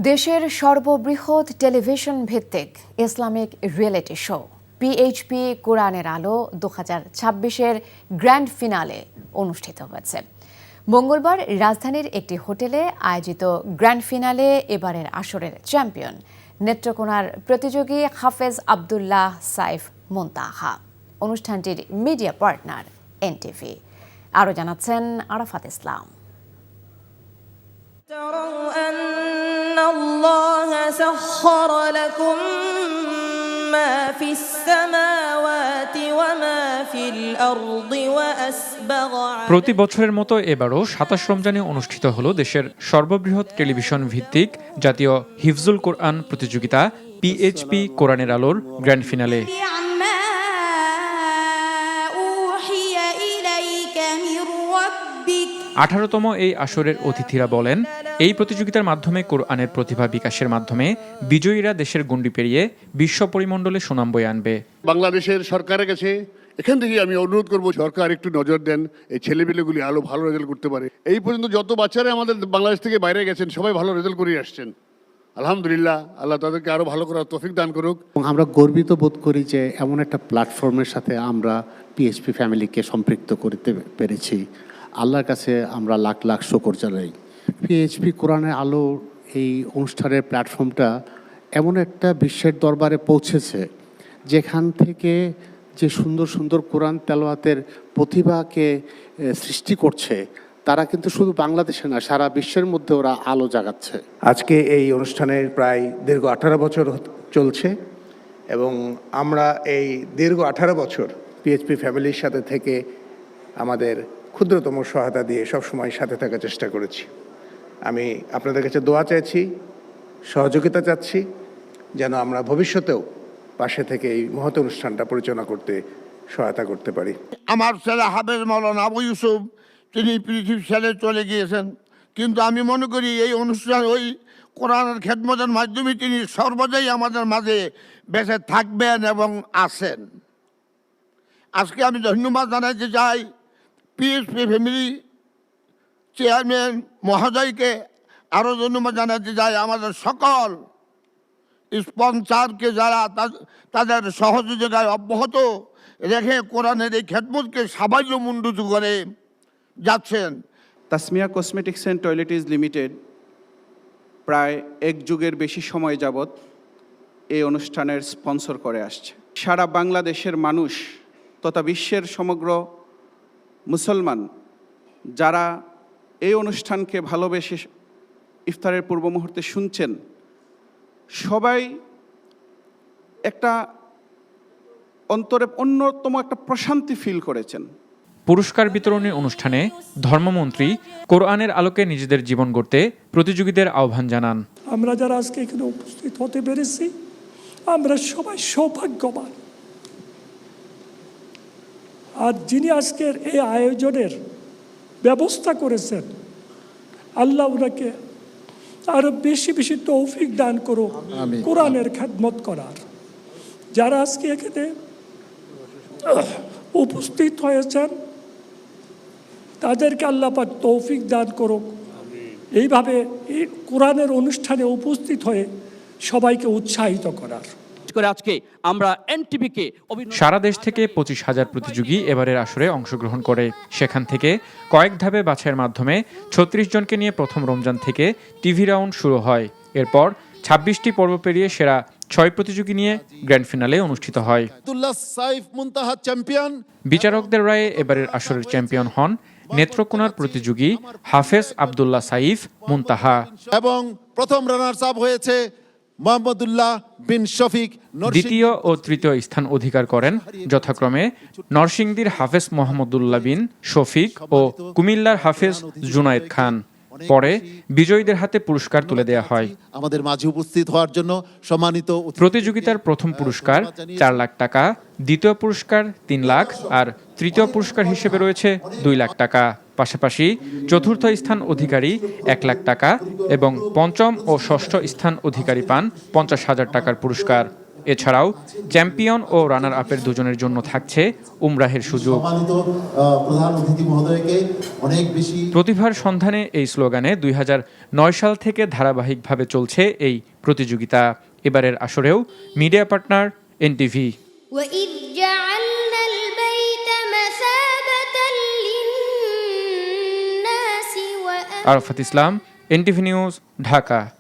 দেশের সর্ববৃহৎ টেলিভিশন ভিত্তিক ইসলামিক রিয়েলিটি শো পিএইচপি কোরআনের আলো 2026-এর গ্র্যান্ড ফিনালে অনুষ্ঠিত হয়েছে। মঙ্গলবার রাজধানীর একটি হোটেলে আয়োজিত গ্র্যান্ড ফিনালে এবারের আসরের চ্যাম্পিয়ন নেত্রকোনার প্রতিযোগী হাফেজ আব্দুল্লাহ সাইফ মুনতাহা। অনুষ্ঠানটির মিডিয়া পার্টনার এনটিভি। আরও জানাচ্ছেন আরাফাত ইসলাম। الله سخر لكم ما في السماوات وما في الأرض وأسبغ প্রতি বছরের মতো এবারও 27 রমজানে অনুষ্ঠিত হলো দেশের সর্ববৃহৎ টেলিভিশন ভিত্তিক জাতীয় হিফজুল কোরআন প্রতিযোগিতা পিএইচপি কোরআনের আলোর গ্র্যান্ড ফিনালে। 18তম এই আসরের অতিথিরা বলেন, এই প্রতিযোগিতার মাধ্যমে কোরআনের প্রতিভা বিকাশের মাধ্যমে বিজয়ীরা দেশের গণ্ডি পেরিয়ে বিশ্ব পরিমণ্ডলে সুনাম বয়ে আনবে। বাংলাদেশের সরকারের কাছে এখান থেকে আমি অনুরোধ করব, সরকার একটু নজর দেন, এই ছেলেপিলেগুলি আরো ভালো রেজাল্ট করতে পারে। এই পর্যন্ত যত বাচ্চারা আমাদের বাংলাদেশ থেকে বাইরে গেছেন সবাই ভালো রেজাল্ট করে আসছেন। আলহামদুলিল্লাহ, আল্লাহ তাদেরকে আরো ভালো করার তৌফিক দান করুক। আমরা গর্বিত বোধ করি যে এমন একটা প্ল্যাটফর্মের সাথে আমরা পিএইচপি ফ্যামিলিকে সম্পৃক্ত করতে পেরেছি। আল্লাহর কাছে আমরা লাখ লাখ শুকর জানাই। পিএইচপি কোরআনের আলো এই অনুষ্ঠানের প্ল্যাটফর্মটা এমন একটা বিশ্বের দরবারে পৌঁছেছে যেখান থেকে যে সুন্দর সুন্দর কোরআন তেলাওয়াতের প্রতিভাকে সৃষ্টি করছে, তারা কিন্তু শুধু বাংলাদেশে না, সারা বিশ্বের মধ্যে ওরা আলো জাগাচ্ছে। আজকে এই অনুষ্ঠানের প্রায় দীর্ঘ 18 বছর চলছে এবং আমরা এই দীর্ঘ 18 বছর পিএইচপি ফ্যামিলির সাথে থেকে আমাদের ক্ষুদ্রতম সহায়তা দিয়ে সবসময় সাথে থাকার চেষ্টা করেছি। আমি আপনাদের কাছে দোয়া চাইছি, সহযোগিতা চাচ্ছি, যেন আমরা ভবিষ্যতেও পাশে থেকে এই মহৎ অনুষ্ঠানটা পরিচালনা করতে সহায়তা করতে পারি। আমার ছেলে হাফেজ মাওলানা আবু ইউসুফ, তিনি পৃথিবী ছেড়ে চলে গিয়েছেন, কিন্তু আমি মনে করি এই অনুষ্ঠান ওই কোরআনের খেদমতের মাধ্যমে তিনি সর্বদাই আমাদের মাঝে বেঁচে থাকবেন এবং আছেন। আজকে আমি ধন্যবাদ জানাতে চাই পিএইচপি ফ্যামিলি চেয়ারম্যান মহোদয়কে, আরও ধন্যবাদ জানাতে চাই আমাদের সকল স্পন্সরকে যারা তাদের সহযোগিতায় অব্যাহত রেখে কোরআনের এই খেদমতকে সাহায্য মুন্ডুত করে যাচ্ছেন। Tasmia cosmetics and toiletries limited প্রায় এক যুগের বেশি সময় যাবৎ এই অনুষ্ঠানের স্পন্সর করে আসছে। সারা বাংলাদেশের মানুষ তথা বিশ্বের সমগ্র মুসলমান যারা এই অনুষ্ঠানকে ভালোবেসে ইফতারের পূর্ব মুহূর্তে শুনছেন, সবাই একটা অন্তরে অন্যতম একটা প্রশান্তি ফিল করেছেন। পুরস্কার বিতরণী অনুষ্ঠানে ধর্মমন্ত্রী কোরআনের আলোকে নিজেদের জীবন গড়তে প্রতিযোগীদের আহ্বান জানান। আমরা যারা আজকে এখানে উপস্থিত হতে পেরেছি, আমরা সবাই সৌভাগ্যবান। আর যিনি আজকের এই আয়োজনের ব্যবস্থা করেছেন, আল্লাহ ওনাকে আরো বেশি বেশি তৌফিক দান করুক কোরআনের খেদমত করার। যারা আজকে এখানে উপস্থিত হয়েছেন তাদেরকে আল্লাহ পাক তৌফিক দান করুক, এইভাবে এই কোরআনের অনুষ্ঠানে উপস্থিত হয়ে সবাইকে উৎসাহিত করার। আজকে আমরা এনটিভিকে সারা দেশ থেকে 25,000 প্রতিযোগী এবারের আসরে অংশগ্রহণ করে। সেখান থেকে কয়েক ধাপে বাছাইয়ের মাধ্যমে 36 জনকে নিয়ে প্রথম রমজান থেকে টিভি রাউন্ড শুরু হয়। এরপর 26টি পর্ব পেরিয়ে সেরা 6 প্রতিযোগী নিয়ে গ্র্যান্ড ফিনালে অনুষ্ঠিত হয়। আব্দুল্লাহ সাইফ মুনতাহা চ্যাম্পিয়ন। বিচারকদের রায়ে এবারের আসরের চ্যাম্পিয়ন হন নেত্রকোনার প্রতিযোগী হাফেজ আব্দুল্লাহ সাইফ মুনতাহা এবং প্রথম রানার্স আপ হয়েছে মোহাম্মদুল্লাহ বিন শফিক। দ্বিতীয় ও তৃতীয় স্থান অধিকার করেন যথাক্রমে নরসিংদীর হাফেজ মোহাম্মদুল্লাহ বিন শফিক ও কুমিল্লার হাফেজ জুনায়েদ খান। পরে বিজয়ীদের হাতে পুরস্কার তুলে দেওয়া হয়। আমাদের মাঝে উপস্থিত হওয়ার জন্য সম্মানিত। প্রতিযোগিতার প্রথম পুরস্কার 4 লাখ টাকা, দ্বিতীয় পুরস্কার 3 লাখ আর তৃতীয় পুরস্কার হিসেবে রয়েছে 2 লাখ টাকা। পাশাপাশি চতুর্থ স্থান অধিকারী 1 লাখ টাকা এবং পঞ্চম ও ষষ্ঠ স্থান অধিকারী পান 50,000 টাকার পুরস্কার। এছাড়াও চ্যাম্পিয়ন ও রানার আপের দুজনের জন্য থাকছে উমরাহের সুযোগ। প্রধান অতিথি মহোদয়কে অনেক বেশি প্রতিভার সন্ধানে এই স্লোগানে 2009 সাল থেকে ধারাবাহিকভাবে চলছে এই প্রতিযোগিতা। এবারের আসরেও মিডিয়া পার্টনার এনটিভি। وَإِذْ جَعَلْنَا الْبَيْتَ مَثَابَةً لِلنَّاسِ আরাফাত ইসলাম, এনটিভি নিউজ, ঢাকা।